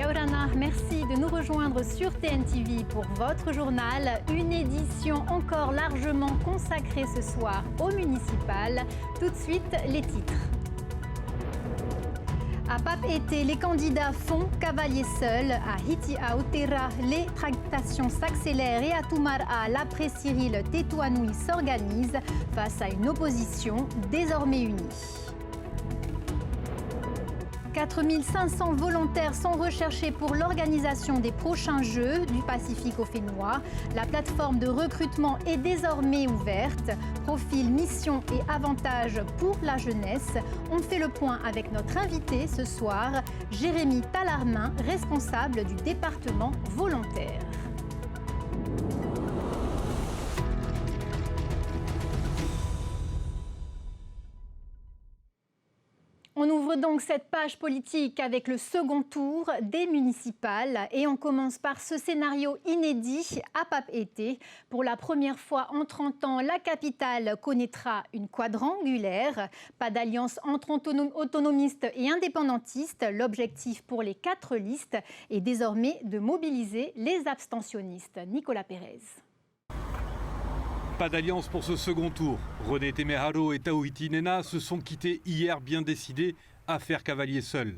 Laurana, merci de nous rejoindre sur TNTV pour votre journal. Une édition encore largement consacrée ce soir au municipal. Tout de suite, les titres. À Papeete, les candidats font cavalier seul. À Hitiautera, les tractations s'accélèrent et à Tumara, l'après-Cyril Tetouanoui s'organise face à une opposition désormais unie. 4500 volontaires sont recherchés pour l'organisation des prochains Jeux du Pacifique au Fénois. La plateforme de recrutement est désormais ouverte. Profil, mission et avantages pour la jeunesse. On fait le point avec notre invité ce soir, Jérémy Talarmin, responsable du département volontaire. On ouvre donc cette page politique avec le second tour des municipales et on commence par ce scénario inédit à Papeete. Pour la première fois en 30 ans, la capitale connaîtra une quadrangulaire. Pas d'alliance entre autonomistes et indépendantistes. L'objectif pour les 4 listes est désormais de mobiliser les abstentionnistes. Nicolas Pérez. Pas d'alliance pour ce second tour. René Temeharo et Tauhiti Nena se sont quittés hier bien décidés à faire cavalier seul.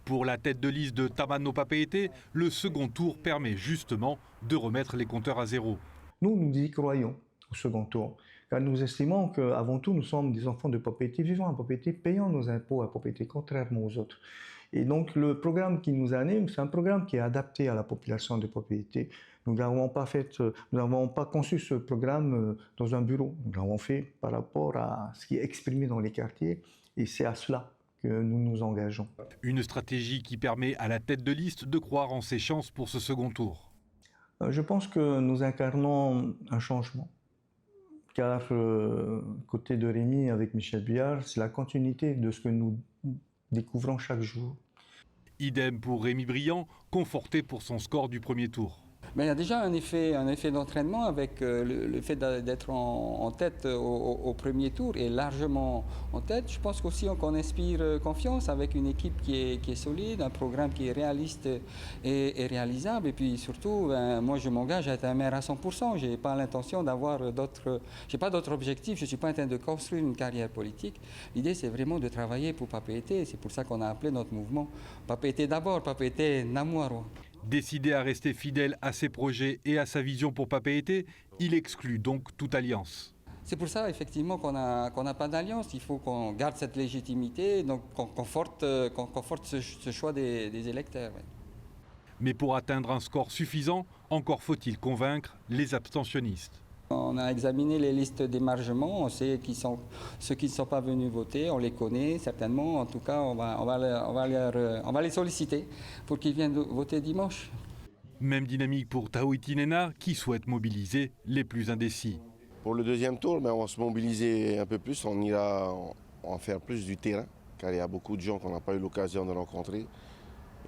Pour la tête de liste de Tamano Papeete, le second tour permet justement de remettre les compteurs à zéro. Nous y croyons au second tour, car nous estimons qu'avant tout, nous sommes des enfants de Papeete, vivant à Papeete, payant nos impôts à Papeete, contrairement aux autres. Et donc le programme qui nous anime, c'est un programme qui est adapté à la population de Papeete. Nous n'avons pas conçu ce programme dans un bureau. Nous l'avons fait par rapport à ce qui est exprimé dans les quartiers et c'est à cela que nous nous engageons. Une stratégie qui permet à la tête de liste de croire en ses chances pour ce second tour. Je pense que nous incarnons un changement. Car côté de Rémi avec Michel Biard, c'est la continuité de ce que nous découvrons chaque jour. Idem pour Rémi Briand, conforté pour son score du premier tour. Mais il y a déjà un effet d'entraînement avec le fait d'être en tête au premier tour et largement en tête. Je pense qu'aussi qu'on inspire confiance avec une équipe qui est solide, un programme qui est réaliste et réalisable. Et puis surtout, moi je m'engage à être un maire à 100%. Je n'ai pas l'intention d'avoir j'ai pas d'autres objectifs. Je ne suis pas en train de construire une carrière politique. L'idée c'est vraiment de travailler pour Papeete. C'est pour ça qu'on a appelé notre mouvement Papeete d'abord, Papeete Namuaro. Décidé à rester fidèle à ses projets et à sa vision pour Papeete, il exclut donc toute alliance. C'est pour ça effectivement qu'on n'a pas d'alliance. Il faut qu'on garde cette légitimité, donc qu'on conforte ce choix des électeurs. Ouais. Mais pour atteindre un score suffisant, encore faut-il convaincre les abstentionnistes. On a examiné les listes d'émargement, on sait ceux qui ne sont pas venus voter, on les connaît certainement. En tout cas, on va les solliciter pour qu'ils viennent voter dimanche. Même dynamique pour Tauhiti Nena qui souhaite mobiliser les plus indécis. Pour le deuxième tour, on va se mobiliser un peu plus, on va faire plus du terrain, car il y a beaucoup de gens qu'on n'a pas eu l'occasion de rencontrer.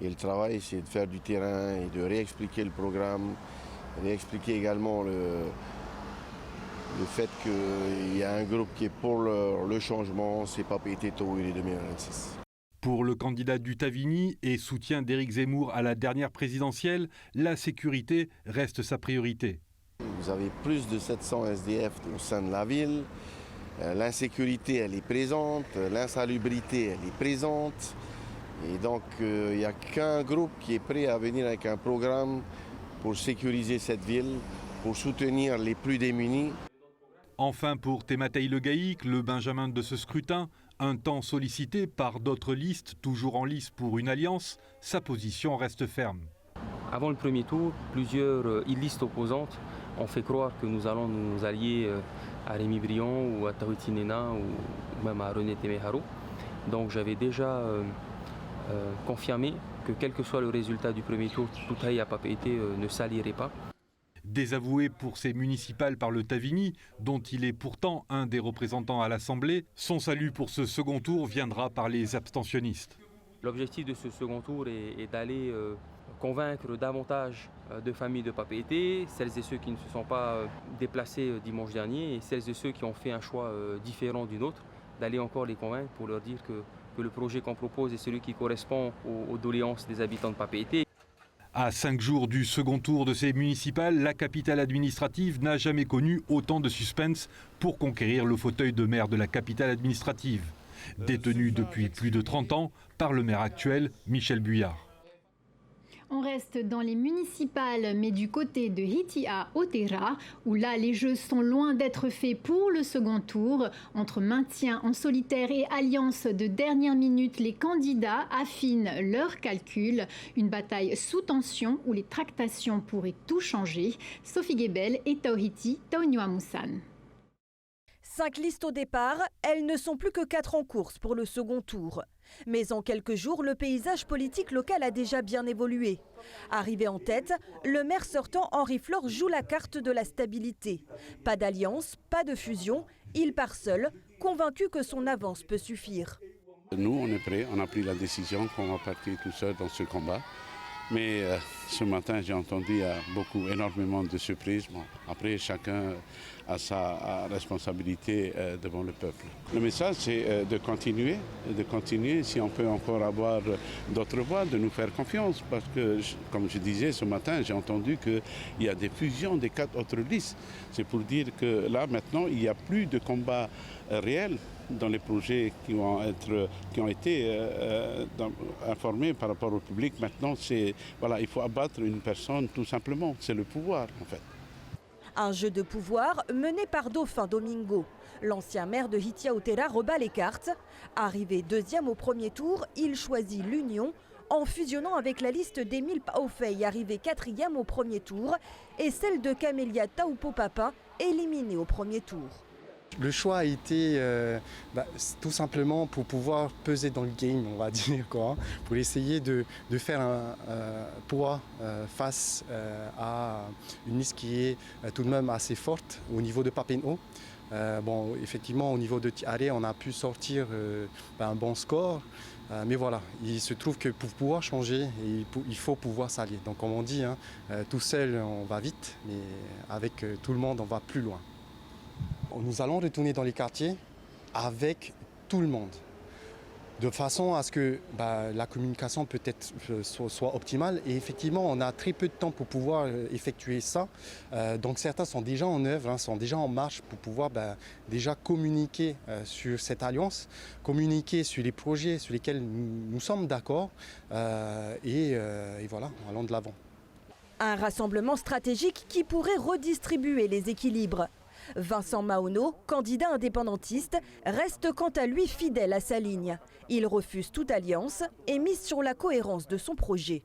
Et le travail, c'est de faire du terrain et de réexpliquer le programme, réexpliquer également le fait qu'il y a un groupe qui est pour le changement, c'est Papeete Tauhiti 2026. Pour le candidat du Tavini et soutien d'Éric Zemmour à la dernière présidentielle, la sécurité reste sa priorité. Vous avez plus de 700 SDF au sein de la ville. L'insécurité, elle est présente. L'insalubrité, elle est présente. Et donc, il n'y a qu'un groupe qui est prêt à venir avec un programme pour sécuriser cette ville, pour soutenir les plus démunis. Enfin, pour Tematei Le Gaïc, le Benjamin de ce scrutin, un temps sollicité par d'autres listes, toujours en lice pour une alliance, sa position reste ferme. Avant le premier tour, plusieurs listes opposantes ont fait croire que nous allons nous allier à Rémi Briand ou à Tauhiti Nena ou même à René Temeharo. Donc j'avais déjà confirmé que quel que soit le résultat du premier tour, Tutahi à Papeete ne s'allierait pas. Désavoué pour ses municipales par le Tavini, dont il est pourtant un des représentants à l'Assemblée, son salut pour ce second tour viendra par les abstentionnistes. L'objectif de ce second tour est d'aller convaincre davantage de familles de Papeete, celles et ceux qui ne se sont pas déplacés dimanche dernier et celles et ceux qui ont fait un choix différent du nôtre, d'aller encore les convaincre pour leur dire que le projet qu'on propose est celui qui correspond aux doléances des habitants de Papeete. À 5 jours du second tour de ces municipales, la capitale administrative n'a jamais connu autant de suspense pour conquérir le fauteuil de maire de la capitale administrative, détenu depuis plus de 30 ans par le maire actuel, Michel Buyard. On reste dans les municipales, mais du côté de Hitia Otera, où là, les jeux sont loin d'être faits pour le second tour. Entre maintien en solitaire et alliance de dernière minute, les candidats affinent leurs calculs. Une bataille sous tension où les tractations pourraient tout changer. Sophie Gebel et Tauhiti Tauniwamusan. 5 listes au départ, elles ne sont plus que 4 en course pour le second tour. Mais en quelques jours, le paysage politique local a déjà bien évolué. Arrivé en tête, le maire sortant Henri Flore joue la carte de la stabilité. Pas d'alliance, pas de fusion, il part seul, convaincu que son avance peut suffire. Nous, on est prêts, on a pris la décision qu'on va partir tout seul dans ce combat. Mais ce matin, j'ai entendu énormément de surprises. Bon, après, chacun a sa responsabilité devant le peuple. Le message, c'est de continuer. Si on peut encore avoir d'autres voix, de nous faire confiance. Parce que, comme je disais ce matin, j'ai entendu qu'il y a des fusions des 4 autres listes. C'est pour dire que là, maintenant, il n'y a plus de combat réel dans les projets qui ont été informés par rapport au public. Maintenant, il faut abattre une personne tout simplement. C'est le pouvoir en fait. Un jeu de pouvoir mené par Dauphin Domingo. L'ancien maire de Hitia Otera rebat les cartes. Arrivé 2e au premier tour, il choisit l'union en fusionnant avec la liste d'Émile Paofei, arrivé 4e au premier tour, et celle de Camélia Taupo-Papa, éliminée au premier tour. Le choix a été tout simplement pour pouvoir peser dans le game, on va dire, quoi, pour essayer de faire un poids face à une liste qui est tout de même assez forte au niveau de Papeno. Bon, effectivement, au niveau de Tiare, on a pu sortir un bon score. Mais voilà, il se trouve que pour pouvoir changer, il faut pouvoir s'allier. Donc comme on dit, tout seul on va vite, mais avec tout le monde on va plus loin. Nous allons retourner dans les quartiers avec tout le monde, de façon à ce que la communication peut-être soit optimale. Et effectivement, on a très peu de temps pour pouvoir effectuer ça. Donc certains sont déjà en œuvre, sont déjà en marche pour pouvoir déjà communiquer sur cette alliance, communiquer sur les projets sur lesquels nous sommes d'accord. Et voilà, allons de l'avant. Un rassemblement stratégique qui pourrait redistribuer les équilibres. Vincent Maono, candidat indépendantiste, reste quant à lui fidèle à sa ligne. Il refuse toute alliance et mise sur la cohérence de son projet.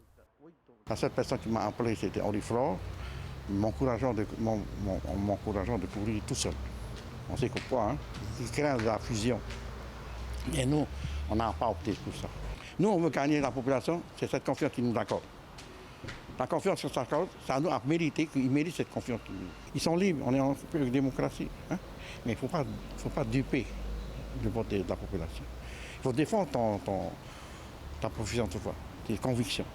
La seule personne qui m'a appelé, c'était Henri Flore, m'encourageant de courir tout seul. On sait pourquoi, il craint la fusion. Et nous, on n'a pas opté pour ça. Nous, on veut gagner la population, c'est cette confiance qui nous accorde. La confiance sur sa cause, ça nous a mérité, qu'ils méritent cette confiance. Ils sont libres, on est en démocratie. Mais il ne faut pas duper le vote de la population. Il faut défendre ta profession de foi, tes convictions.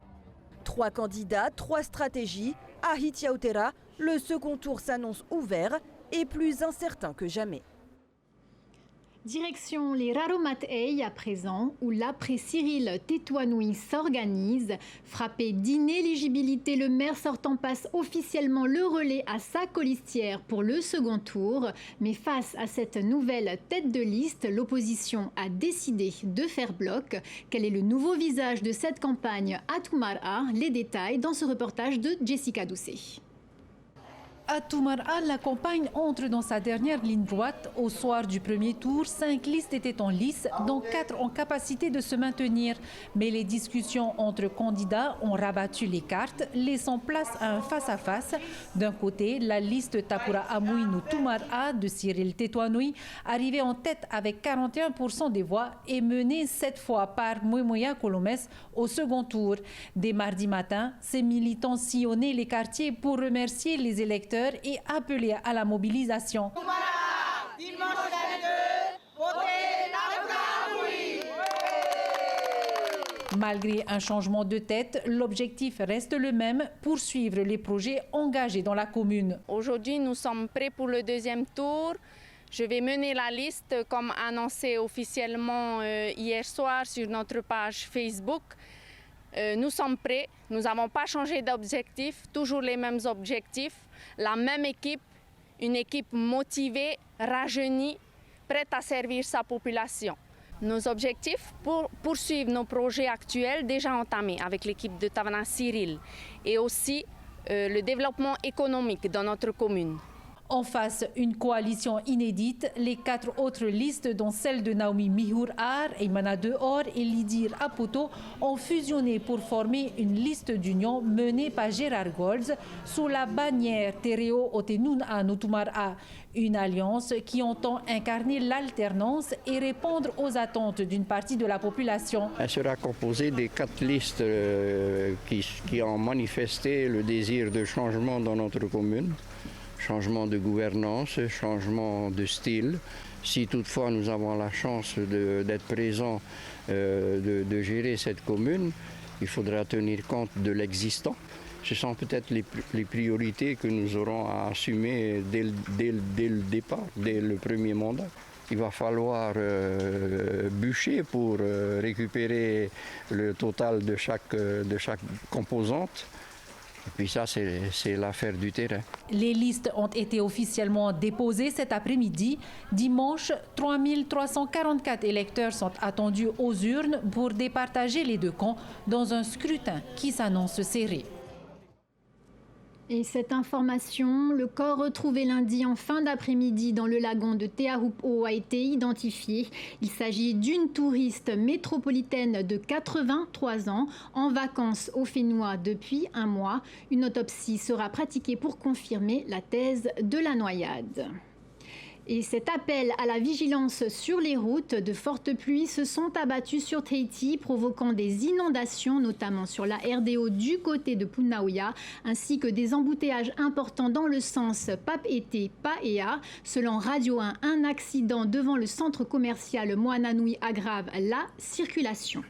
3 candidats, 3 stratégies. À Hitia Otera, le second tour s'annonce ouvert et plus incertain que jamais. Direction les Raromatei à présent, où l'après-Cyril Tétouanoui s'organise. Frappé d'inéligibilité, le maire sortant passe officiellement le relais à sa colistière pour le second tour. Mais face à cette nouvelle tête de liste, l'opposition a décidé de faire bloc. Quel est le nouveau visage de cette campagne à Toumara? Les détails dans ce reportage de Jessica Doucet. À Toumara, la campagne entre dans sa dernière ligne droite. Au soir du premier tour, 5 listes étaient en lice, dont 4 en capacité de se maintenir. Mais les discussions entre candidats ont rabattu les cartes, laissant place à un face-à-face. D'un côté, la liste Tapura Amouinou Toumara de Cyril Tétouanoui, arrivée en tête avec 41% des voix, est menée cette fois par Mouemoya Kolomes au second tour. Dès mardi matin, ces militants sillonnaient les quartiers pour remercier les électeurs et appeler à la mobilisation. Malgré un changement de tête, l'objectif reste le même, poursuivre les projets engagés dans la commune. Aujourd'hui, nous sommes prêts pour le deuxième tour. Je vais mener la liste comme annoncé officiellement hier soir sur notre page Facebook. Nous sommes prêts, nous n'avons pas changé d'objectif, toujours les mêmes objectifs, la même équipe, une équipe motivée, rajeunie, prête à servir sa population. Nos objectifs, poursuivre nos projets actuels déjà entamés avec l'équipe de Tavana Cyril et aussi le développement économique dans notre commune. En face, une coalition inédite. Les 4 autres listes, dont celle de Naomi Mihur-Ar, Eymana Dehor et Lidir Apoto, ont fusionné pour former une liste d'union menée par Gérard Goltz sous la bannière Tereo Otenun Anutumara, une alliance qui entend incarner l'alternance et répondre aux attentes d'une partie de la population. Elle sera composée des 4 listes qui ont manifesté le désir de changement dans notre commune. Changement de gouvernance, changement de style. Si toutefois nous avons la chance d'être présents, de gérer cette commune, il faudra tenir compte de l'existant. Ce sont peut-être les priorités que nous aurons à assumer dès le départ, dès le premier mandat. Il va falloir bûcher pour récupérer le total de chaque composante. Et puis ça, c'est l'affaire du terrain. Les listes ont été officiellement déposées cet après-midi. Dimanche, 3344 électeurs sont attendus aux urnes pour départager les 2 camps dans un scrutin qui s'annonce serré. Et cette information, le corps retrouvé lundi en fin d'après-midi dans le lagon de Teahupo a été identifié. Il s'agit d'une touriste métropolitaine de 83 ans en vacances au Fénois depuis un mois. Une autopsie sera pratiquée pour confirmer la thèse de la noyade. Et cet appel à la vigilance sur les routes, de fortes pluies se sont abattues sur Tahiti, provoquant des inondations, notamment sur la RDO du côté de Punaoya, ainsi que des embouteillages importants dans le sens Papeete-Paea. Selon Radio 1, un accident devant le centre commercial Moananui aggrave la circulation.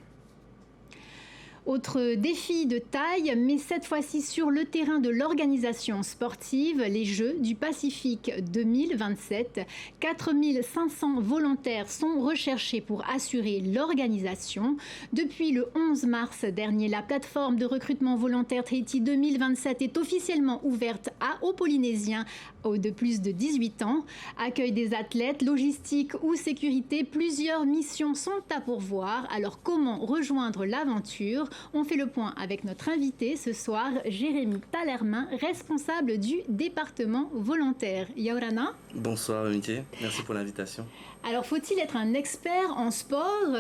Autre défi de taille, mais cette fois-ci sur le terrain de l'organisation sportive, les Jeux du Pacifique 2027. 4500 volontaires sont recherchés pour assurer l'organisation. Depuis le 11 mars dernier, la plateforme de recrutement volontaire Tahiti 2027 est officiellement ouverte aux Polynésiens de plus de 18 ans. Accueil des athlètes, logistique ou sécurité, plusieurs missions sont à pourvoir. Alors comment rejoindre l'aventure ? On fait le point avec notre invité ce soir, Jérémy Talermin, responsable du département volontaire. Yaurana. Bonsoir Amitié, merci pour l'invitation. Alors faut-il être un expert en sport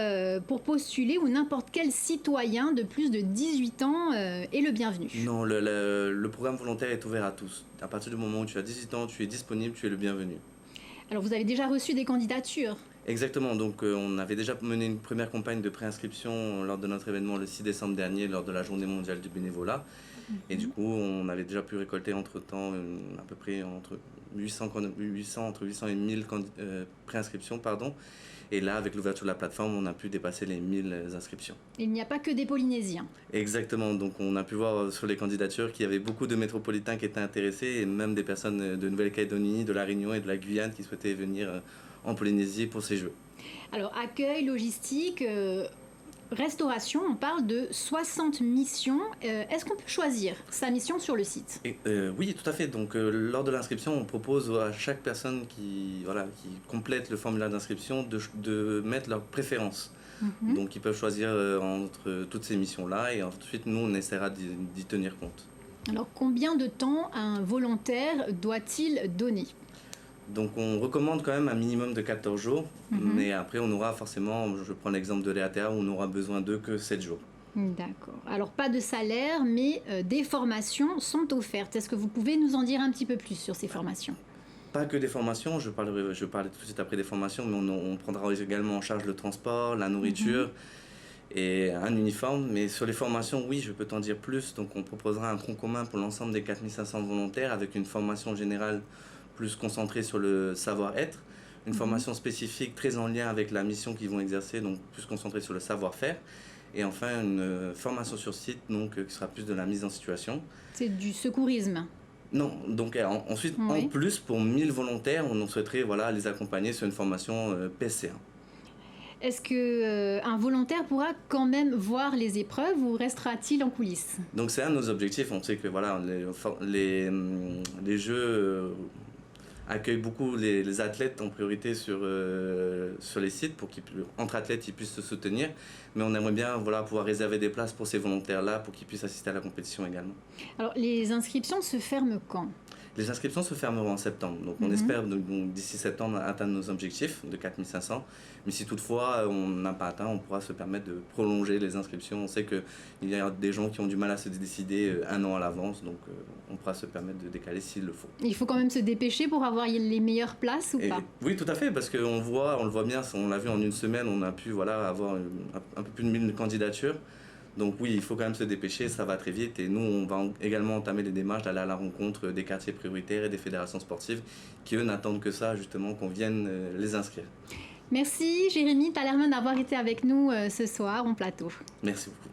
pour postuler ou n'importe quel citoyen de plus de 18 ans est le bienvenu? Non, le programme volontaire est ouvert à tous. À partir du moment où tu as 18 ans, tu es disponible, tu es le bienvenu. Alors vous avez déjà reçu des candidatures? Exactement, donc on avait déjà mené une première campagne de préinscription lors de notre événement le 6 décembre dernier, lors de la journée mondiale du bénévolat. Et du coup, on avait déjà pu récolter entre-temps à peu près entre 800 et 1000 préinscriptions. Et là, avec l'ouverture de la plateforme, on a pu dépasser les 1000 inscriptions. Il n'y a pas que des Polynésiens. Exactement, donc on a pu voir sur les candidatures qu'il y avait beaucoup de métropolitains qui étaient intéressés et même des personnes de Nouvelle-Calédonie, de la Réunion et de la Guyane qui souhaitaient venir en Polynésie pour ces Jeux. Alors accueil, logistique, restauration, on parle de 60 missions. Est-ce qu'on peut choisir sa mission sur le site? Oui, tout à fait. Donc lors de l'inscription, on propose à chaque personne qui complète le formulaire d'inscription de mettre leur préférence. Donc ils peuvent choisir entre toutes ces missions-là et ensuite nous on essaiera d'y tenir compte. Alors combien de temps un volontaire doit-il donner? Donc on recommande quand même un minimum de 14 jours, mais après on aura forcément, je prends l'exemple de Réatea, où on n'aura besoin d'eux que 7 jours. D'accord. Alors pas de salaire, mais des formations sont offertes. Est-ce que vous pouvez nous en dire un petit peu plus sur ces formations? Pas que des formations, je parlerai tout de suite après des formations, mais on prendra également en charge le transport, la nourriture et un uniforme. Mais sur les formations, oui, je peux t'en dire plus. Donc on proposera un tronc commun pour l'ensemble des 4500 volontaires avec une formation générale plus concentrée sur le savoir-être, une formation spécifique très en lien avec la mission qu'ils vont exercer, donc plus concentrée sur le savoir-faire, et enfin une formation sur site, donc qui sera plus de la mise en situation. C'est du secourisme? Non, donc ensuite, en plus, pour 1000 volontaires, on souhaiterait les accompagner sur une formation PCA. Est-ce qu'un volontaire pourra quand même voir les épreuves ou restera-t-il en coulisses? Donc c'est un de nos objectifs. On sait que voilà, les Jeux accueillent beaucoup les athlètes en priorité sur les sites pour qu'entre athlètes ils puissent se soutenir. Mais on aimerait bien pouvoir réserver des places pour ces volontaires-là pour qu'ils puissent assister à la compétition également. Alors les inscriptions se ferment quand? Les inscriptions se fermeront en septembre. Donc on espère d'ici septembre atteindre nos objectifs de 4500. Mais si toutefois on n'a pas atteint, on pourra se permettre de prolonger les inscriptions. On sait qu'il y a des gens qui ont du mal à se décider un an à l'avance. Donc on pourra se permettre de décaler s'il le faut. Il faut quand même se dépêcher pour avoir les meilleures places ou pas? Oui, tout à fait, parce qu'on le voit bien, on l'a vu en une semaine, on a pu avoir un peu plus de 1000 candidatures. Donc oui, il faut quand même se dépêcher, ça va très vite. Et nous, on va également entamer les démarches d'aller à la rencontre des quartiers prioritaires et des fédérations sportives qui, eux, n'attendent que ça, justement, qu'on vienne les inscrire. Merci Jérémy Talerman d'avoir été avec nous ce soir en plateau. Merci beaucoup.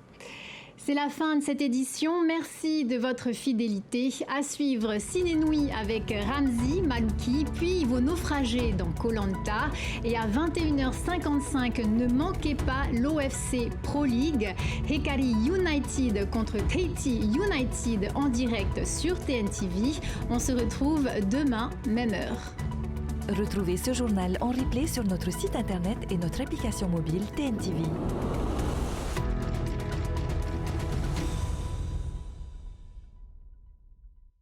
C'est la fin de cette édition. Merci de votre fidélité. À suivre Ciné Nuit avec Ramzi Malouki, puis vos naufragés dans Koh-Lanta. Et à 21h55, ne manquez pas l'OFC Pro League. Hekari United contre Tahiti United en direct sur TNTV. On se retrouve demain, même heure. Retrouvez ce journal en replay sur notre site internet et notre application mobile TNTV.